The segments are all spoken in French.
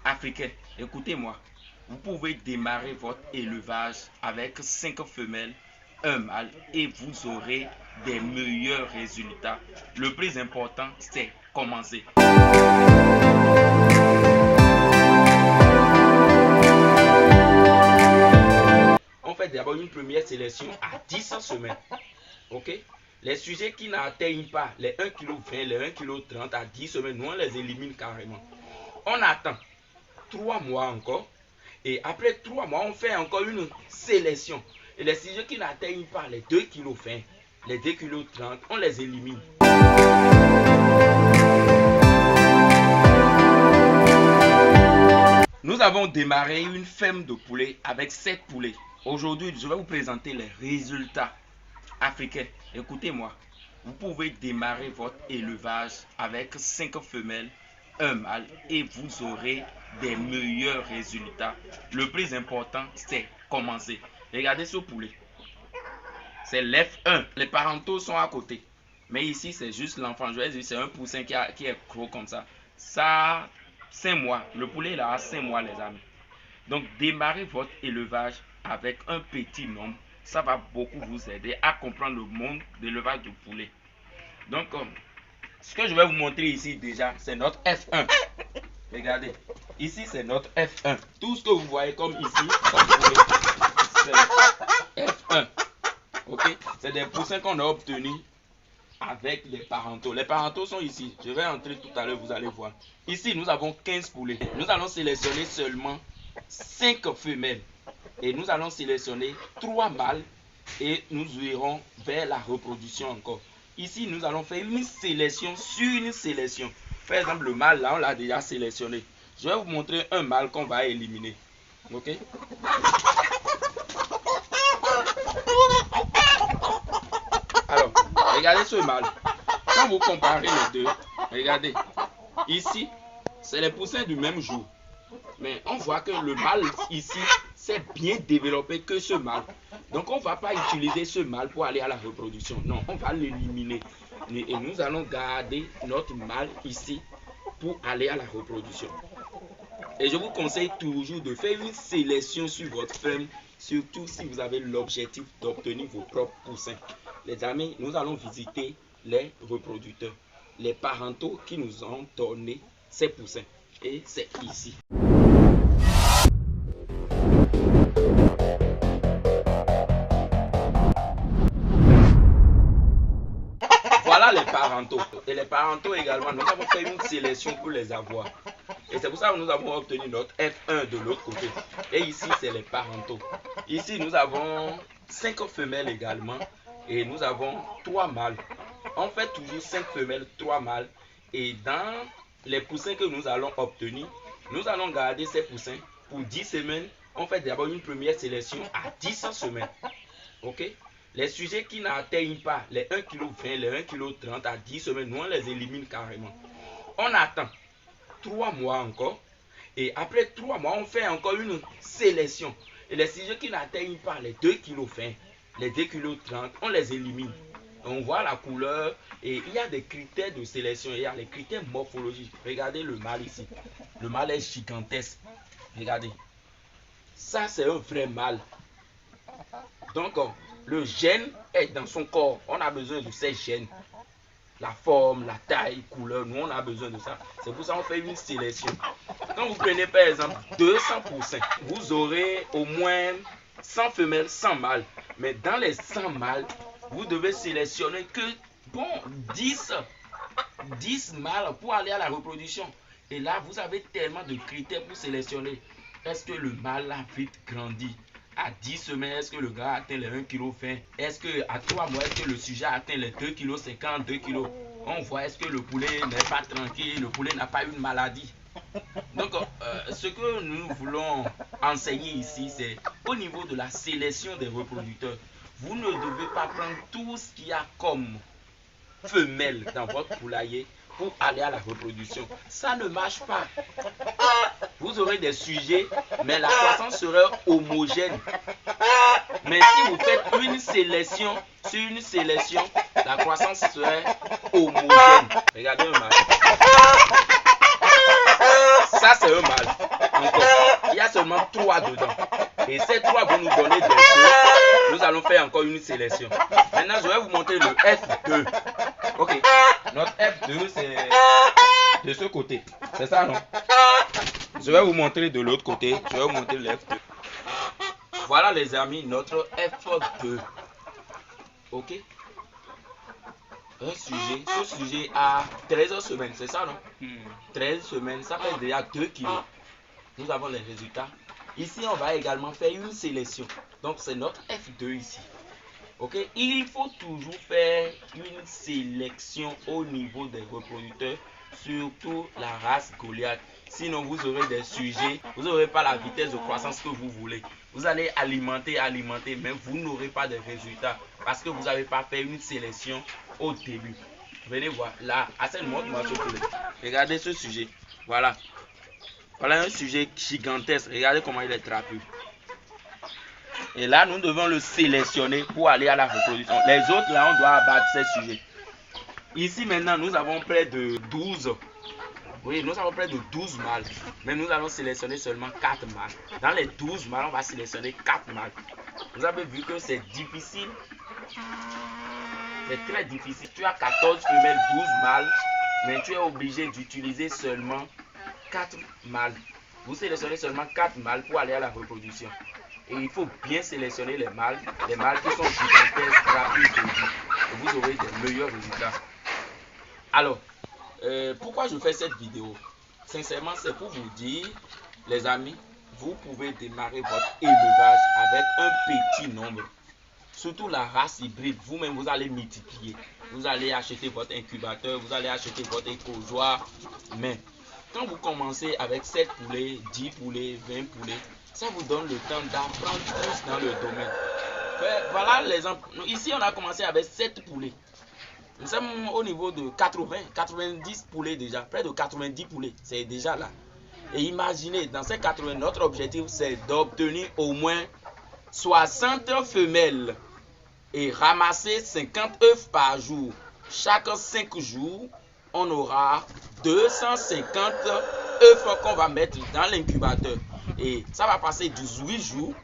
Africains, écoutez-moi. Vous pouvez démarrer votre élevage avec 5 femelles, un mâle et vous aurez des meilleurs résultats. Le plus important, c'est commencer. On fait d'abord une première sélection à 10 semaines. Ok? Les sujets qui n'atteignent pas les 1,20 kg, les 1,30 kg à 10 semaines, nous on les élimine carrément. On attend 3 mois encore. Et après 3 mois, on fait encore une sélection. Et les sujets qui n'atteignent pas les 2,20 kg, les 2,30 kg, on les élimine. Nous avons démarré une ferme de poulets avec 7 poulets. Aujourd'hui, je vais vous présenter les résultats africains. Écoutez-moi, vous pouvez démarrer votre élevage avec 5 femelles, un mâle et vous aurez des meilleurs résultats. Le plus important, c'est commencer. Regardez ce poulet. C'est l'F1. Les parentaux sont à côté. Mais ici, c'est juste l'enfant. Je vais dire, c'est un poussin qui est gros comme ça. Ça a 5 mois. Le poulet, il a 5 mois, les amis. Donc, démarrez votre élevage avec un petit nombre. Ça va beaucoup vous aider à comprendre le monde de l'élevage de poulet. Donc, ce que je vais vous montrer ici déjà, c'est notre F1. Regardez, ici c'est notre F1. Tout ce que vous voyez comme ici, c'est F1. Ok, c'est des poussins qu'on a obtenus avec les parentaux. Les parentaux sont ici. Je vais entrer tout à l'heure, vous allez voir. Ici, nous avons 15 poulets. Nous allons sélectionner seulement 5 femelles. Et nous allons sélectionner 3 mâles. Et nous irons vers la reproduction encore. Ici, nous allons faire une sélection sur une sélection. Par exemple, le mâle, là, on l'a déjà sélectionné. Je vais vous montrer un mâle qu'on va éliminer. Ok? Alors, regardez ce mâle. Quand vous comparez les deux, regardez. Ici, c'est les poussins du même jour. Mais on voit que le mâle ici s'est bien développé que ce mâle. Donc on ne va pas utiliser ce mâle pour aller à la reproduction. Non, on va l'éliminer. Et nous allons garder notre mâle ici pour aller à la reproduction. Et je vous conseille toujours de faire une sélection sur votre ferme, surtout si vous avez l'objectif d'obtenir vos propres poussins. Les amis, nous allons visiter les reproducteurs, les parentaux qui nous ont donné ces poussins. Et c'est ici. Voilà les parentaux. Et les parentaux également, nous avons fait une sélection pour les avoir. Et c'est pour ça que nous avons obtenu notre F1 de l'autre côté. Et ici, c'est les parentaux. Ici, nous avons 5 femelles également. Et nous avons 3 mâles. On fait toujours 5 femelles, 3 mâles. Et dans les poussins que nous allons obtenir, nous allons garder ces poussins pour 10 semaines. On fait d'abord une première sélection à 10 semaines. Ok? Les sujets qui n'atteignent pas les 1,20 kg, les 1,30 kg à 10 semaines, nous on les élimine carrément. On attend 3 mois encore. Et après 3 mois, on fait encore une sélection. Et les sujets qui n'atteignent pas les 2,20 kg, les 2,30 kg, on les élimine. On voit la couleur et il y a des critères de sélection. Il y a les critères morphologiques. Regardez le mâle ici. Le mâle est gigantesque. Regardez. Ça, c'est un vrai mâle. Donc, le gène est dans son corps. On a besoin de ces gènes. La forme, la taille, couleur, nous on a besoin de ça. C'est pour ça qu'on fait une sélection. Quand vous prenez par exemple 200 poussins, vous aurez au moins 100 femelles, 100 mâles. Mais dans les 100 mâles, vous devez sélectionner que 10 mâles pour aller à la reproduction. Et là, vous avez tellement de critères pour sélectionner. Est-ce que le mâle a vite grandi? À 10 semaines, est-ce que le gars atteint les 1,20 kg? Est-ce qu'à 3 mois, est-ce que le sujet atteint les 2,50 kg, 2 kg? On voit, est-ce que le poulet n'est pas tranquille, le poulet n'a pas une maladie? Donc, ce que nous voulons enseigner ici, c'est au niveau de la sélection des reproducteurs. Vous ne devez pas prendre tout ce qu'il y a comme femelle dans votre poulailler pour aller à la reproduction. Ça ne marche pas. Vous aurez des sujets, mais la croissance sera homogène. Mais si vous faites une sélection sur une sélection, la croissance serait homogène. Regardez un mâle. Ça, c'est un mâle. encore. Il y a seulement 3 dedans. Et ces 3 vont nous donner des œufs. Nous allons faire encore une sélection. Maintenant, je vais vous montrer le F2. Ok. Notre F2, c'est de ce côté. C'est ça, non? Je vais vous montrer de l'autre côté. Je vais vous montrer le F2. Voilà, les amis, notre F2. Ok. Un sujet. Ce sujet a 13 semaines. C'est ça, non? 13 semaines. Ça fait déjà 2 kilos. Nous avons les résultats. Ici, on va également faire une sélection. Donc, c'est notre F2 ici. Ok, il faut toujours faire une sélection au niveau des reproducteurs, surtout la race Goliath. Sinon, vous aurez des sujets, vous n'aurez pas la vitesse de croissance que vous voulez. Vous allez alimenter, mais vous n'aurez pas de résultats parce que vous n'avez pas fait une sélection au début. Venez voir, là, Hassan, montre-moi ce poulet. Regardez ce sujet, voilà. Voilà un sujet gigantesque, regardez comment il est trapu. Et là, nous devons le sélectionner pour aller à la reproduction. Les autres, là, on doit abattre ces sujets. Ici, maintenant, nous avons près de 12. Oui, nous avons près de 12 mâles. Mais nous allons sélectionner seulement 4 mâles. Dans les 12 mâles, on va sélectionner 4 mâles. Vous avez vu que c'est difficile. C'est très difficile. Tu as 14 femelles, 12 mâles. Mais tu es obligé d'utiliser seulement 4 mâles. Vous sélectionnez seulement 4 mâles pour aller à la reproduction. Et il faut bien sélectionner les mâles qui sont gigantesques, rapides, et vous aurez des meilleurs résultats. Alors, pourquoi je fais cette vidéo? Sincèrement, c'est pour vous dire, les amis, vous pouvez démarrer votre élevage avec un petit nombre. Surtout la race hybride, vous-même, vous allez multiplier. Vous allez acheter votre incubateur, vous allez acheter votre éclosoir. Mais quand vous commencez avec 7 poulets, 10 poulets, 20 poulets, ça vous donne le temps d'apprendre plus dans le domaine. Voilà l'exemple. Ici, on a commencé avec 7 poulets. Nous sommes au niveau de 90 poulets déjà. Près de 90 poulets. C'est déjà là. Et imaginez, dans ces 80, notre objectif, c'est d'obtenir au moins 60 femelles et ramasser 50 œufs par jour. Chaque 5 jours, on aura 250 œufs qu'on va mettre dans l'incubateur. Et ça va passer 18 jours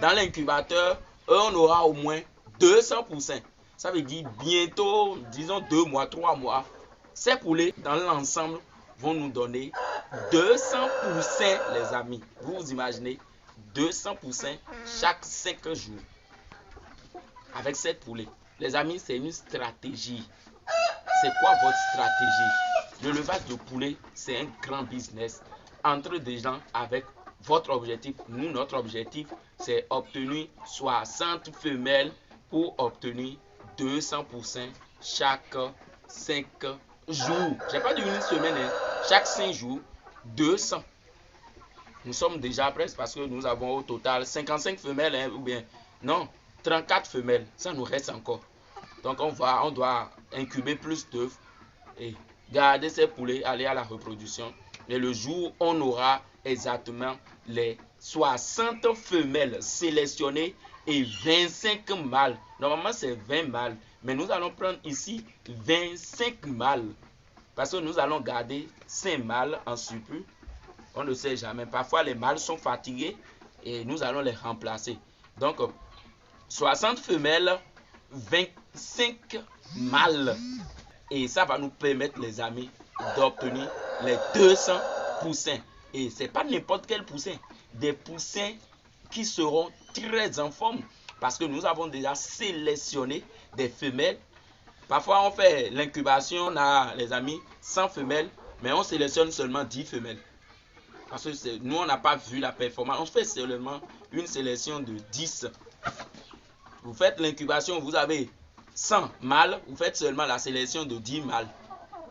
dans l'incubateur. On aura au moins 200 poussins. Ça veut dire bientôt, disons 2 mois, 3 mois. Ces poulets, dans l'ensemble, vont nous donner 200 poussins, les amis. Vous imaginez 200 poussins chaque 5 jours. Avec cette poulet. Les amis, c'est une stratégie. C'est quoi votre stratégie? L'élevage de poulet, c'est un grand business entre des gens avec votre objectif. Nous, notre objectif, c'est obtenir 60 femelles pour obtenir 200 poussins chaque 5 jours. Je n'ai pas dit une semaine, hein. Chaque 5 jours, 200. Nous sommes déjà presque parce que nous avons au total 55 femelles, hein, ou bien non, 34 femelles. Ça nous reste encore. Donc on doit incuber plus d'œufs et garder ces poulets, aller à la reproduction. Et le jour où on aura exactement les 60 femelles sélectionnées et 25 mâles. Normalement, c'est 20 mâles. Mais nous allons prendre ici 25 mâles. Parce que nous allons garder 5 mâles en surplus. On ne sait jamais. Parfois, les mâles sont fatigués et nous allons les remplacer. Donc, 60 femelles, 25 mâles. Et ça va nous permettre, les amis, d'obtenir les 200 poussins. Et ce n'est pas n'importe quel poussin. Des poussins qui seront très en forme. Parce que nous avons déjà sélectionné des femelles. Parfois, on fait l'incubation, on a, les amis, 100 femelles. Mais on sélectionne seulement 10 femelles. Parce que nous, on n'a pas vu la performance. On fait seulement une sélection de 10. Vous faites l'incubation, vous avez 100 mâles. Vous faites seulement la sélection de 10 mâles.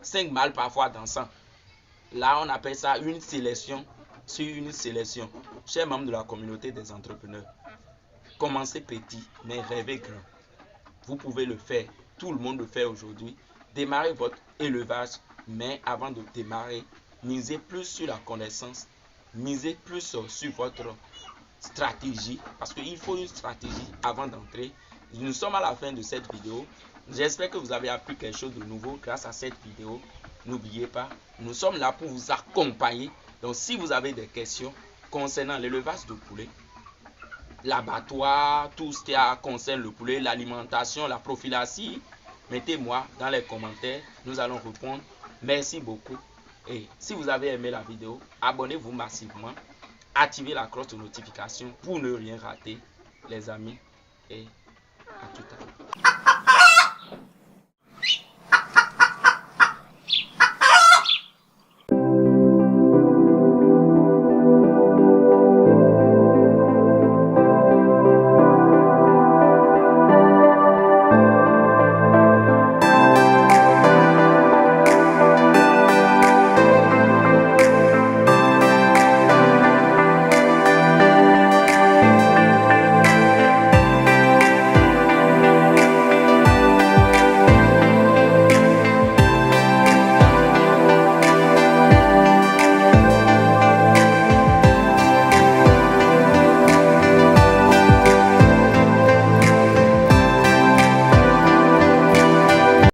5 mâles parfois dans 100. Là, on appelle ça une sélection sur une sélection. Chers membres de la communauté des entrepreneurs, commencez petit, mais rêvez grand. Vous pouvez le faire. Tout le monde le fait aujourd'hui. Démarrez votre élevage, mais avant de démarrer, misez plus sur la connaissance. Misez plus sur votre stratégie, parce qu'il faut une stratégie avant d'entrer. Nous sommes à la fin de cette vidéo. J'espère que vous avez appris quelque chose de nouveau grâce à cette vidéo. N'oubliez pas, nous sommes là pour vous accompagner Donc si vous avez des questions concernant l'élevage de poulet, l'abattoir, tout ce qui concerne le poulet, l'alimentation, la prophylaxie, mettez-moi dans les commentaires, nous allons répondre. Merci beaucoup. Et si vous avez aimé la vidéo, abonnez-vous massivement, activez la cloche de notification pour ne rien rater, les amis. Et à tout à l'heure.